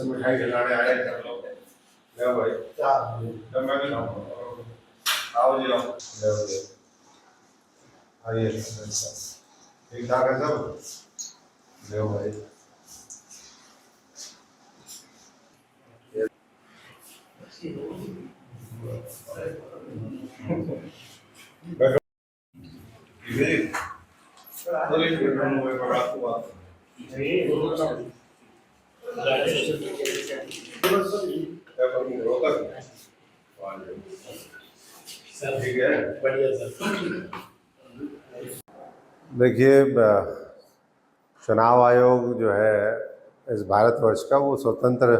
मिठाई खिलाने आए थे लोग। ले भाई क्या मैं भी आओ जी आओ ले आइए ठीक ठाक है सब ले भाई देखिए, चुनाव आयोग जो है इस भारतवर्ष का वो स्वतंत्र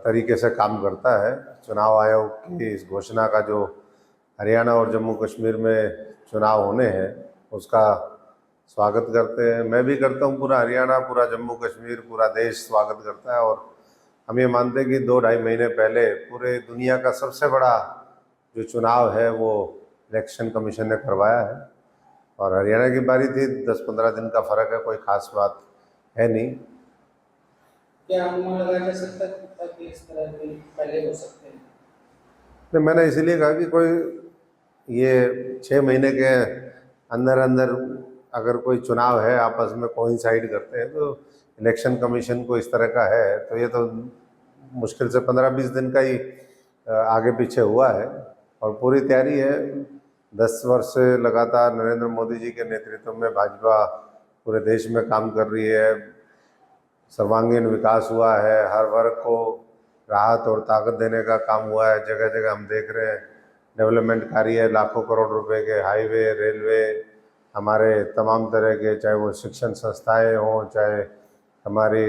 तरीके से काम करता है। चुनाव आयोग की इस घोषणा का जो हरियाणा और जम्मू कश्मीर में चुनाव होने हैं उसका स्वागत करते हैं। मैं भी करता हूँ, पूरा हरियाणा, पूरा जम्मू कश्मीर, पूरा देश स्वागत करता है। और हम ये मानते हैं कि 2-2.5 महीने पहले पूरे दुनिया का सबसे बड़ा जो चुनाव है वो इलेक्शन कमीशन ने करवाया है और हरियाणा की बारी थी। 10-15 दिन का फ़र्क है, कोई ख़ास बात है नहीं। क्या अनुमान लगाया जा सकता है कि इस तरह के पहले हो सकते हैं? तो मैंने इसीलिए कहा कि कोई ये 6 महीने के अंदर अंदर अगर कोई चुनाव है, आपस में कोइंसाइड करते हैं, तो इलेक्शन कमीशन को इस तरह का है तो ये तो मुश्किल से 15-20 दिन का ही आगे पीछे हुआ है और पूरी तैयारी है। 10 वर्ष से लगातार नरेंद्र मोदी जी के नेतृत्व में भाजपा पूरे देश में काम कर रही है। सर्वांगीण विकास हुआ है, हर वर्ग को राहत और ताकत देने का काम हुआ है। जगह जगह हम देख रहे हैं डेवलपमेंट कार्य, लाखों करोड़ रुपए के हाईवे, रेलवे, हमारे तमाम तरह के, चाहे वो शिक्षण संस्थाएं हों, चाहे हमारी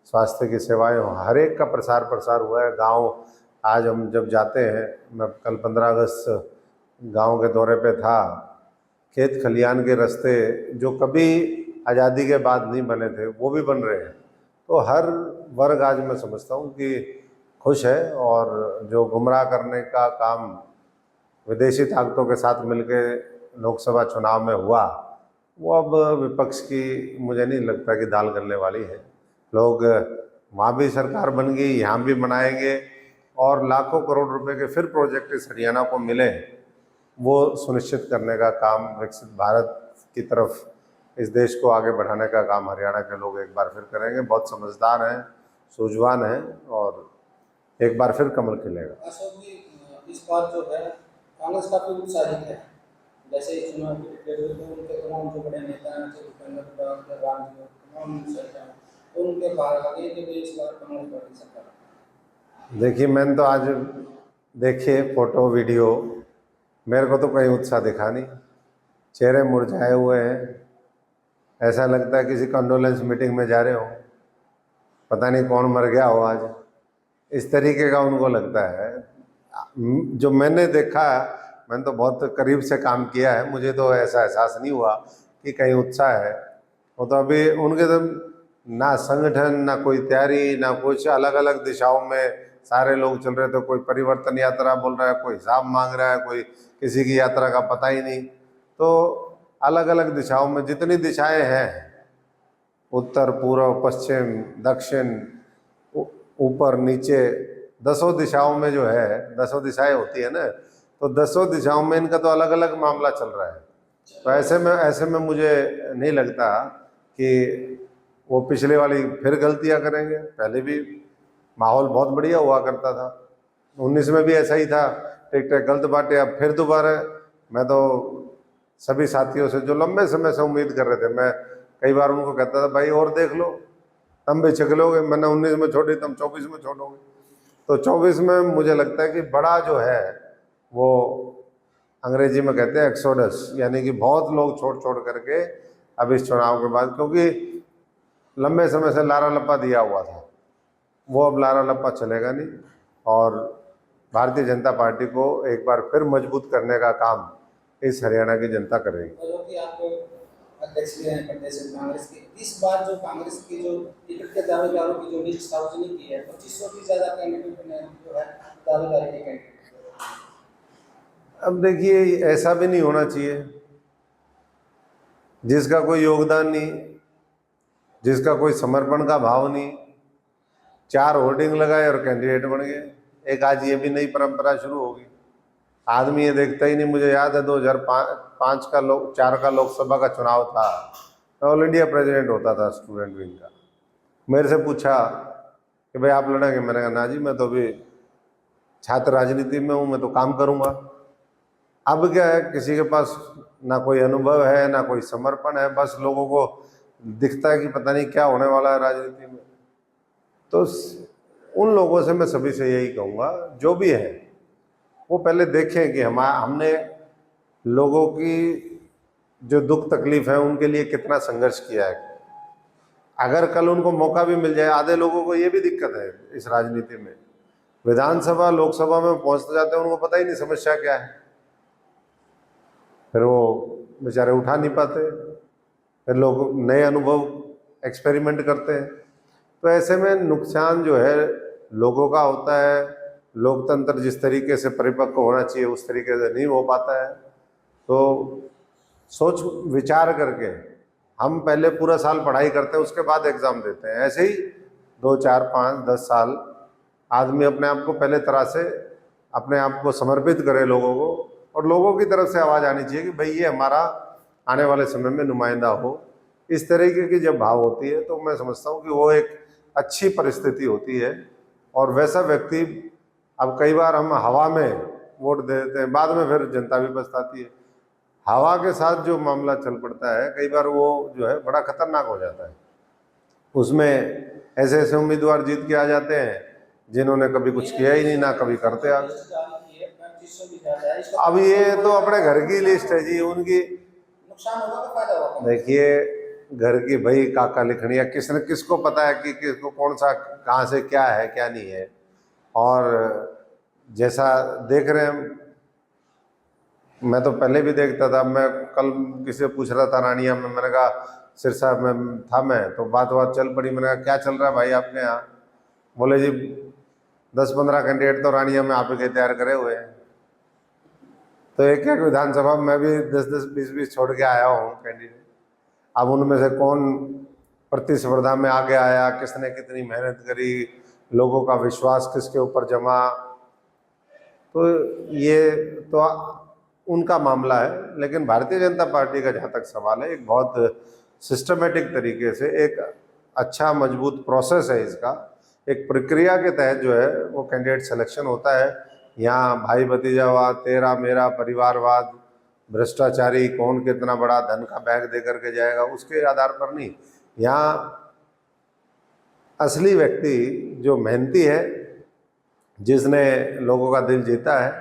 स्वास्थ्य की सेवाएं हों, हर एक का प्रसार हुआ है। गांव आज हम जब जाते हैं, मैं कल 15 अगस्त गांव के दौरे पे था, खेत खलियान के रास्ते जो कभी आज़ादी के बाद नहीं बने थे वो भी बन रहे हैं। तो हर वर्ग आज मैं समझता हूँ कि खुश है और जो गुमराह करने का काम विदेशी ताकतों के साथ मिलकर लोकसभा चुनाव में हुआ वो अब विपक्ष की मुझे नहीं लगता कि दाल गलने वाली है। लोग वहाँ भी सरकार बन गई, यहाँ भी बनाएंगे और लाखों करोड़ रुपए के फिर प्रोजेक्ट इस हरियाणा को मिले, वो सुनिश्चित करने का काम, विकसित भारत की तरफ इस देश को आगे बढ़ाने का काम हरियाणा के लोग एक बार फिर करेंगे। बहुत समझदार हैं, सूझवान हैं और एक बार फिर कमल खिलेगा। अशोक जी, इस बार जो है कांग्रेस काफी उत्साहित है। जैसे चुनाव उनके तमाम जो बड़े नेता हैं, उनके बाहर आगे के भी इस बार कांग्रेस पार्टी सरकार। देखिए, मैंने तो आज देखे फोटो वीडियो, मेरे को तो कोई उत्साह दिखा नहीं, चेहरे मुरझाए हुए हैं। ऐसा लगता है किसी कंडोलेंस मीटिंग में जा रहे हो, पता नहीं कौन मर गया हो आज, इस तरीके का उनको लगता है। जो मैंने देखा, मैंने तो बहुत करीब से काम किया है, मुझे तो ऐसा एहसास नहीं हुआ कि कहीं उत्साह है। वो तो अभी उनके तो ना संगठन, ना कोई तैयारी, ना कुछ, अलग अलग दिशाओं में सारे लोग चल रहे थे। कोई परिवर्तन यात्रा बोल रहा है, कोई हिसाब मांग रहा है, कोई किसी की यात्रा का पता ही नहीं। तो अलग अलग दिशाओं में जितनी दिशाएं हैं, उत्तर, पूर्व, पश्चिम, दक्षिण, ऊपर नीचे, 10 दिशाओं में जो है, 10 दिशाएं होती है ना, तो 10 दिशाओं में इनका तो अलग अलग मामला चल रहा है। तो ऐसे में मुझे नहीं लगता कि वो पिछले वाली फिर गलतियां करेंगे। पहले भी माहौल बहुत बढ़िया हुआ करता था, 19 में भी ऐसा ही था, टिकटें गलत बांटे। अब फिर दोबारा, मैं तो सभी साथियों से जो लंबे समय से उम्मीद कर रहे थे, मैं कई बार उनको कहता था भाई और देख लो, तुम भी छिकलोगे। मैंने 19 में छोड़ी, तुम 24 में छोड़ोगे। तो 24 में मुझे लगता है कि बड़ा जो है वो अंग्रेजी में कहते हैं एक्सोडस, यानी कि बहुत लोग छोड़ करके अब इस चुनाव के बाद, क्योंकि लंबे समय से लारा लप्पा दिया हुआ था, वो अब लारा लप्पा चलेगा नहीं। और भारतीय जनता पार्टी को एक बार फिर मजबूत करने का काम इस हरियाणा की जनता करेगी। अध्यक्ष भी हैं प्रदेश कांग्रेस के, इस बार जो कांग्रेस की जो टिकट के दावेदारों की जो लिस्ट सार्वजनिक की है, 2500 से ज्यादा कैंडिडेट ने जो है दावेदारी के कैंडिडेट। अब देखिए, ऐसा भी नहीं होना चाहिए। जिसका कोई योगदान नहीं, जिसका कोई समर्पण का भाव नहीं, 4 होर्डिंग लगाए और कैंडिडेट बन गए। एक आज ये भी नई परंपरा शुरू होगी। आदमी ये देखता ही नहीं। मुझे याद है 2005 का 4 का लोकसभा का चुनाव था, ऑल इंडिया प्रेसिडेंट होता था स्टूडेंट विंग का। मेरे से पूछा कि भाई आप लड़ेंगे? मैंने कहा ना जी, मैं तो अभी छात्र राजनीति में हूँ, मैं तो काम करूँगा। अब क्या है, किसी के पास ना कोई अनुभव है ना कोई समर्पण है, बस लोगों को दिखता है कि पता नहीं क्या होने वाला है राजनीति में। तो उन लोगों से मैं सभी से यही कहूँगा, जो भी है वो पहले देखें कि हमने लोगों की जो दुख तकलीफ है उनके लिए कितना संघर्ष किया है। अगर कल उनको मौका भी मिल जाए, आधे लोगों को ये भी दिक्कत है इस राजनीति में, विधानसभा लोकसभा में पहुंचते जाते हैं उनको पता ही नहीं समस्या क्या है, फिर वो बेचारे उठा नहीं पाते, फिर लोग नए अनुभव एक्सपेरिमेंट करते हैं। तो ऐसे में नुकसान जो है लोगों का होता है। लोकतंत्र जिस तरीके से परिपक्व होना चाहिए उस तरीके से नहीं हो पाता है। तो सोच विचार करके हम पहले पूरा साल पढ़ाई करते हैं, उसके बाद एग्ज़ाम देते हैं। ऐसे ही 2, 4, 5, 10 साल आदमी अपने आप को पहले तरह से अपने आप को समर्पित करे लोगों को, और लोगों की तरफ से आवाज़ आनी चाहिए कि भाई ये हमारा आने वाले समय में नुमाइंदा हो। इस तरीके की जब भाव होती है तो मैं समझता हूँ कि वो एक अच्छी परिस्थिति होती है। और वैसा व्यक्ति, अब कई बार हम हवा में वोट दे देते हैं, बाद में फिर जनता भी पछताती है। हवा के साथ जो मामला चल पड़ता है कई बार वो जो है बड़ा खतरनाक हो जाता है। उसमें ऐसे ऐसे उम्मीदवार जीत के आ जाते हैं जिन्होंने कभी कुछ किया ही नहीं, ना कभी करते आ गए। अब ये तो अपने घर की लिस्ट है जी, उनकी नुकसान होगा तो फायदा होगा। देखिए, घर की भाई काका लिखनिया, किसने किसको पता है कि किसको कौन सा कहाँ से क्या है क्या नहीं है। और जैसा देख रहे हैं, मैं तो पहले भी देखता था। मैं कल किसी से पूछ रहा था रानिया में, मैंने कहा सिरसा में था मैं, तो बात चल पड़ी। मैंने कहा क्या चल रहा है भाई आपके यहाँ? बोले जी 10-15 कैंडिडेट तो रानिया में आप ही तैयार करे हुए हैं। तो एक एक विधानसभा में मैं भी 10-10, 20-20 छोड़ के आया हूँ कैंडिडेट। अब उनमें से कौन प्रतिस्पर्धा में आगे आया, किसने कितनी मेहनत करी, लोगों का विश्वास किसके ऊपर जमा, तो ये तो उनका मामला है। लेकिन भारतीय जनता पार्टी का जहाँ तक सवाल है, एक बहुत सिस्टमेटिक तरीके से एक अच्छा मजबूत प्रोसेस है इसका। एक प्रक्रिया के तहत जो है वो कैंडिडेट सिलेक्शन होता है। यहाँ भाई भतीजावाद, तेरा मेरा परिवारवाद, भ्रष्टाचारी कौन कितना बड़ा धन का बैग दे करके जाएगा उसके आधार पर नहीं। यहाँ असली व्यक्ति जो मेहनती है, जिसने लोगों का दिल जीता है,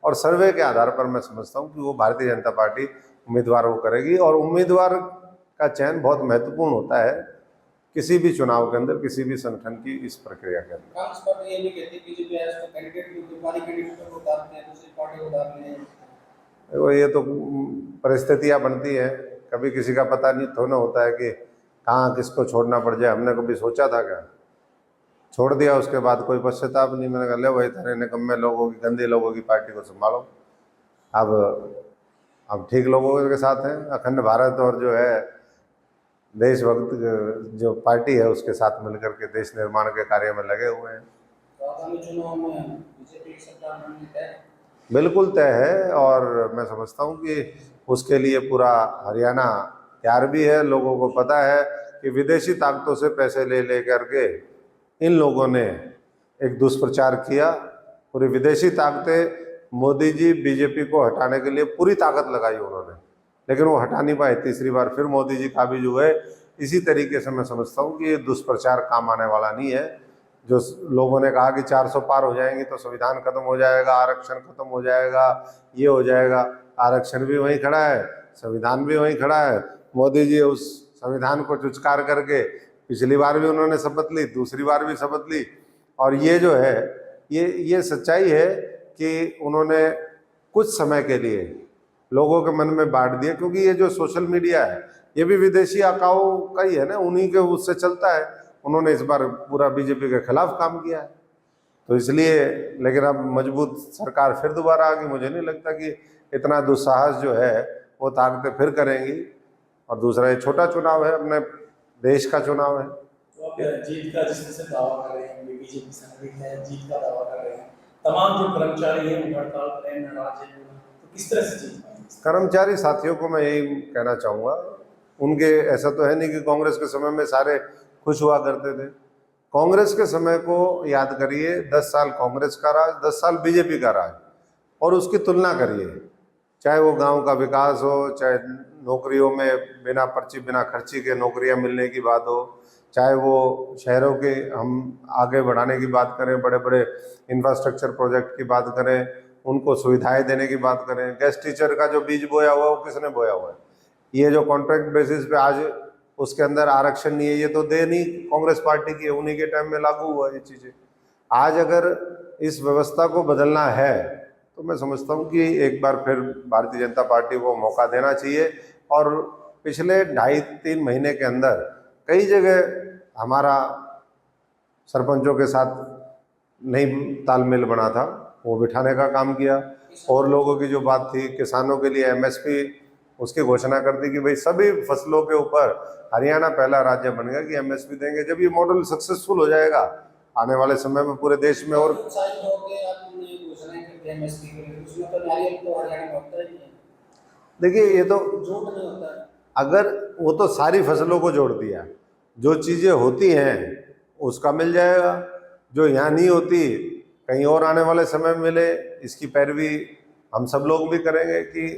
और सर्वे के आधार पर मैं समझता हूँ कि वो भारतीय जनता पार्टी उम्मीदवार वो करेगी। और उम्मीदवार का चयन बहुत महत्वपूर्ण होता है किसी भी चुनाव के अंदर, किसी भी संगठन की इस प्रक्रिया के अंदर। कांग्रेस पार्टी ये भी कहती है बीजेपी है तो कैंडिडेट की दुकानी कैंडिडेट को उतारते हैं, दूसरी पार्टी को उतारते हैं। देखो, ये तो परिस्थितियाँ बनती हैं, कभी किसी का पता नहीं थोड़ा होता है कि कहाँ किसको छोड़ना पड़ जाए। हमने कभी सोचा था क्या? छोड़ दिया, उसके बाद कोई पश्चाताप नहीं। मैंने कहा ले भाई, थाने निकम्मे लोगों की, गंदे लोगों की पार्टी को संभालो। अब ठीक लोगों के साथ हैं, अखंड भारत और जो है देशभक्त जो पार्टी है उसके साथ मिलकर के देश निर्माण के कार्य में लगे हुए हैं। तो आगामी चुनाव में बीजेपी की सरकार बननी तय है? बिल्कुल तय है, और मैं समझता हूँ कि उसके लिए पूरा हरियाणा तैयार भी है। लोगों को पता है कि विदेशी ताकतों से पैसे ले ले करके इन लोगों ने एक दुष्प्रचार किया। पूरी विदेशी ताकतें, मोदी जी बीजेपी को हटाने के लिए पूरी ताकत लगाई उन्होंने, लेकिन वो हटा नहीं पाए। तीसरी बार फिर मोदी जी काबिज हुए। इसी तरीके से मैं समझता हूँ कि ये दुष्प्रचार काम आने वाला नहीं है। जो लोगों ने कहा कि 400 पार हो जाएंगे तो संविधान खत्म हो जाएगा, आरक्षण खत्म हो जाएगा, ये हो जाएगा, आरक्षण भी वहीं खड़ा है, संविधान भी वहीं खड़ा है। मोदी जी उस संविधान को चुचकार करके पिछली बार भी उन्होंने शपथ ली, दूसरी बार भी शपथ ली। और ये जो है ये सच्चाई है कि उन्होंने कुछ समय के लिए लोगों के मन में बांट दिया, क्योंकि ये जो सोशल मीडिया है ये भी विदेशी आकाओं का ही है ना, उन्हीं के उससे चलता है। उन्होंने इस बार पूरा बीजेपी के खिलाफ काम किया है, तो इसलिए। लेकिन अब मजबूत सरकार फिर दोबारा आ गई। मुझे नहीं लगता कि इतना दुस्साहस जो है वो ताकतें फिर करेंगी। और दूसरा ये छोटा चुनाव है, अपने देश का चुनाव है। तो आप जीत का जिस तरह से दावा कर रहे हैं, बीजेपी संगठित है, जीत का दावा कर रहे हैं, तमाम जो कर्मचारी हैं वो हड़ताल पर हैं, नाराज हैं, तो किस तरह से जीत पाएंगे? कर्मचारी साथियों को मैं यही कहना चाहूँगा, उनके ऐसा तो है नहीं कि कांग्रेस के समय में सारे खुश हुआ करते थे। कांग्रेस के समय को याद करिए, 10 साल कांग्रेस का राज, 10 साल बीजेपी का राज, और उसकी तुलना करिए, चाहे वो गांव का विकास हो, चाहे नौकरियों में बिना पर्ची बिना खर्ची के नौकरियां मिलने की बात हो, चाहे वो शहरों के हम आगे बढ़ाने की बात करें, बड़े बड़े इंफ्रास्ट्रक्चर प्रोजेक्ट की बात करें, उनको सुविधाएं देने की बात करें। गेस्ट टीचर का जो बीज बोया हुआ है वो किसने बोया हुआ है? ये जो कॉन्ट्रैक्ट बेसिस पे आज उसके अंदर आरक्षण नहीं है, ये तो देन ही कांग्रेस पार्टी की है, उन्हीं के टाइम में लागू हुआ ये चीज़ें। आज अगर इस व्यवस्था को बदलना है तो मैं समझता हूँ कि एक बार फिर भारतीय जनता पार्टी को मौका देना चाहिए। और पिछले 2.5-3 महीने के अंदर कई जगह हमारा सरपंचों के साथ नहीं तालमेल बना था, वो बिठाने का काम किया। और लोगों की जो बात थी, किसानों के लिए एमएसपी, उसकी घोषणा कर दी कि भाई सभी फसलों के ऊपर हरियाणा पहला राज्य बन गया कि एमएसपी देंगे। जब ये मॉडल सक्सेसफुल हो जाएगा आने वाले समय में पूरे देश में, और देखिए ये तो झूठ नहीं होता है। अगर वो तो सारी फसलों को जोड़ दिया, जो चीज़ें होती हैं उसका मिल जाएगा, जो यहाँ नहीं होती कहीं और आने वाले समय में मिले। इसकी पैरवी हम सब लोग भी करेंगे कि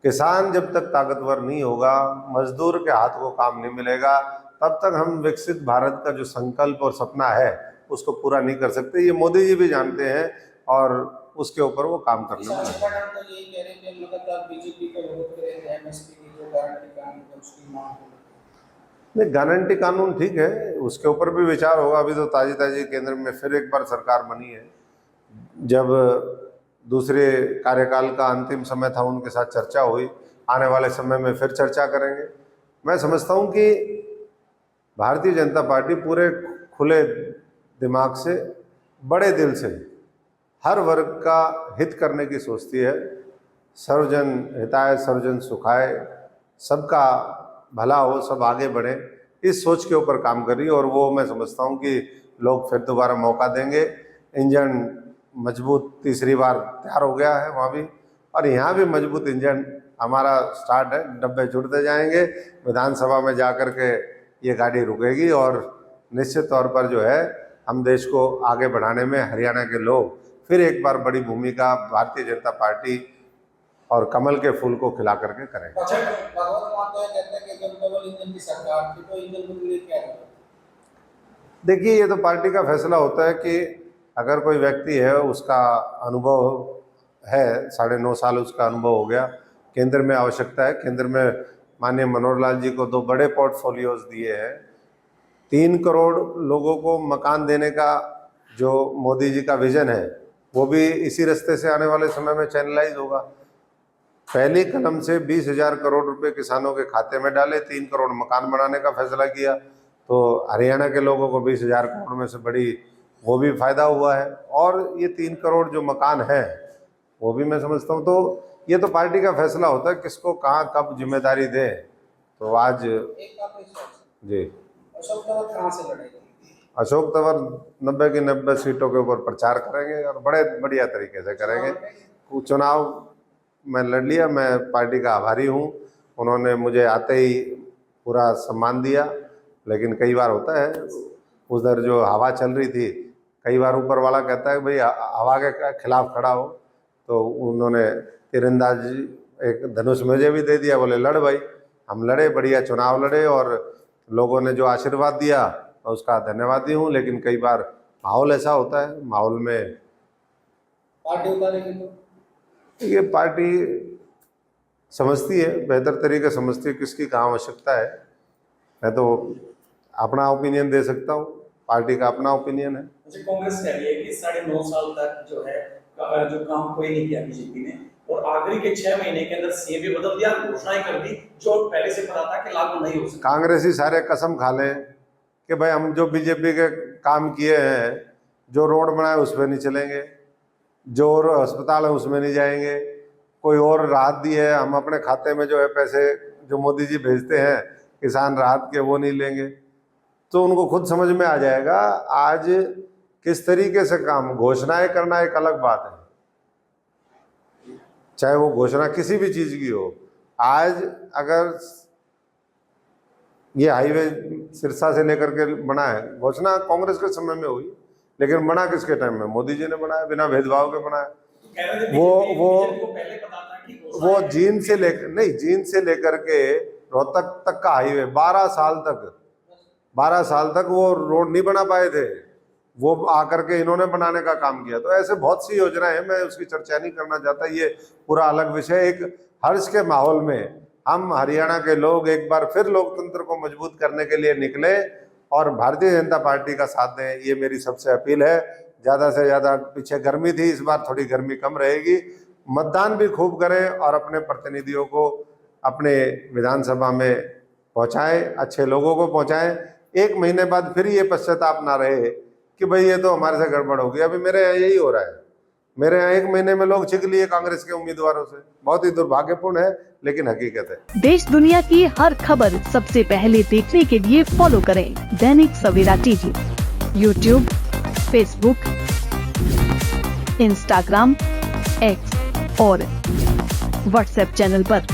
किसान जब तक ताकतवर नहीं होगा, मजदूर के हाथ को काम नहीं मिलेगा, तब तक हम विकसित भारत का जो संकल्प और सपना है उसको पूरा नहीं कर सकते। ये मोदी जी भी जानते हैं और उसके ऊपर वो काम करने में लगे। तो यही कह रहे हैं कि लगातार बीजेपी का विरोध करेंगे, एमएसपी की जो गारंटी कानून है उसकी मांग को। नहीं, गारंटी कानून ठीक है, उसके ऊपर भी विचार होगा। अभी तो ताजी ताजी केंद्र में फिर एक बार सरकार बनी है, जब दूसरे कार्यकाल का अंतिम समय था उनके साथ चर्चा हुई, आने वाले समय में फिर चर्चा करेंगे। मैं समझता हूँ कि भारतीय जनता पार्टी पूरे खुले दिमाग से, बड़े दिल से हर वर्ग का हित करने की सोचती है। सर्वजन हिताय सर्वजन सुखाय, सबका भला हो, सब आगे बढ़े, इस सोच के ऊपर काम कर रही है। और वो मैं समझता हूँ कि लोग फिर दोबारा मौका देंगे। इंजन मजबूत तीसरी बार तैयार हो गया है वहाँ भी, और यहाँ भी मजबूत इंजन हमारा स्टार्ट है, डब्बे जुड़ते जाएंगे। विधानसभा में जा कर के ये गाड़ी रुकेगी और निश्चित तौर पर जो है हम देश को आगे बढ़ाने में हरियाणा के लोग फिर एक बार बड़ी भूमिका भारतीय जनता पार्टी और कमल के फूल को खिला करके करेंगे। भगवत माता कहते हैं कि जब डबल इंजन की सरकार थी तो इंजन को लिए क्या है? देखिए ये तो पार्टी का फैसला होता है कि अगर कोई व्यक्ति है, उसका अनुभव है, 9.5 साल उसका अनुभव हो गया, केंद्र में आवश्यकता है, केंद्र में माननीय मनोहर लाल जी को 2 बड़े पोर्टफोलियोज दिए हैं, 3 करोड़ लोगों को मकान देने का जो मोदी जी का विजन है वो भी इसी रास्ते से आने वाले समय में चैनलाइज होगा। पहली कलम से 20,000 करोड़ रुपए किसानों के खाते में डाले, 3 करोड़ मकान बनाने का फैसला किया, तो हरियाणा के लोगों को 20,000 करोड़ में से बड़ी वो भी फायदा हुआ है। और ये 3 करोड़ जो मकान है वो भी मैं समझता हूँ, तो ये तो पार्टी का फैसला होता है किसको कहाँ कब जिम्मेदारी दे। तो आज एक बात इस बात से, जी, अशोक तंवर कहाँ से लड़ेगी? अशोक तंवर 90 की 90 सीटों के ऊपर प्रचार करेंगे और बड़े बढ़िया तरीके से करेंगे। चुनाव मैं लड़ लिया, मैं पार्टी का आभारी हूँ, उन्होंने मुझे आते ही पूरा सम्मान दिया। लेकिन कई बार होता है उधर जो हवा चल रही थी, कई बार ऊपर वाला कहता है भाई हवा के खिलाफ खड़ा हो, तो उन्होंने तीरंदाजी एक धनुष मुझे भी दे दिया, बोले लड़ भाई। हम लड़े, बढ़िया चुनाव लड़े और लोगों ने जो आशीर्वाद दिया मैं उसका धन्यवादी हूँ। लेकिन कई बार माहौल ऐसा होता है, माहौल में पार्टी उतारेगी तो ये पार्टी समझती है, बेहतर तरीके समझती है किसकी कहाँ आवश्यकता है। मैं तो अपना ओपिनियन दे सकता हूँ, पार्टी का अपना ओपिनियन है। मुझे कांग्रेस कह रही है कि 9.5 साल तक जो है जो काम कोई नहीं किया बीजेपी ने, और आखिरी के 6 महीने के अंदर सीएम भी बदल दिया, घोषणाएं कर दी जो पहले से पता था कि लागू नहीं हो सकता। कांग्रेसी सारे कसम खा लें कि भाई हम जो बीजेपी के काम किए हैं, जो रोड बनाए उस पर नहीं चलेंगे, जो अस्पताल है उसमें नहीं जाएंगे, कोई और राहत दी है, हम अपने खाते में जो है पैसे जो मोदी जी भेजते हैं किसान राहत के वो नहीं लेंगे, तो उनको खुद समझ में आ जाएगा। आज किस तरीके से काम, घोषणाएं करना एक अलग बात है, चाहे वो घोषणा किसी भी चीज की हो। आज अगर ये हाईवे सिरसा से लेकर के बना है, घोषणा कांग्रेस के समय में हुई, लेकिन बना किसके टाइम में? मोदी जी ने बनाया, बिना भेदभाव के बनाया। कह रहे थे वो बीजेपी को पहले पता था कि वो जींद से लेकर, नहीं, जींद से लेकर के रोहतक तक का हाईवे 12 साल तक वो रोड नहीं बना पाए थे, वो आकर के इन्होंने बनाने का काम किया। तो ऐसे बहुत सी योजनाएं हैं, मैं उसकी चर्चा नहीं करना चाहता, ये पूरा अलग विषय। एक हर्ष के माहौल में हम हरियाणा के लोग एक बार फिर लोकतंत्र को मजबूत करने के लिए निकले और भारतीय जनता पार्टी का साथ दें, ये मेरी सबसे अपील है। ज़्यादा से ज़्यादा, पीछे गर्मी थी, इस बार थोड़ी गर्मी कम रहेगी। मतदान भी खूब करें और अपने प्रतिनिधियों को अपने विधानसभा में पहुंचाएं, अच्छे लोगों को पहुंचाएं। 1 महीने बाद फिर ये पश्चाताप ना रहे कि भाई ये तो हमारे से गड़बड़ हो गई। अभी मेरे यहाँ यही हो रहा है, मेरे यहाँ 1 महीने में लोग छिक लिए कांग्रेस के उम्मीदवारों से। बहुत ही दुर्भाग्यपूर्ण है, लेकिन हकीकत है। देश दुनिया की हर खबर सबसे पहले देखने के लिए फॉलो करें Dainik Savera TV, YouTube, Facebook, Instagram, X और व्हाट्सएप चैनल पर।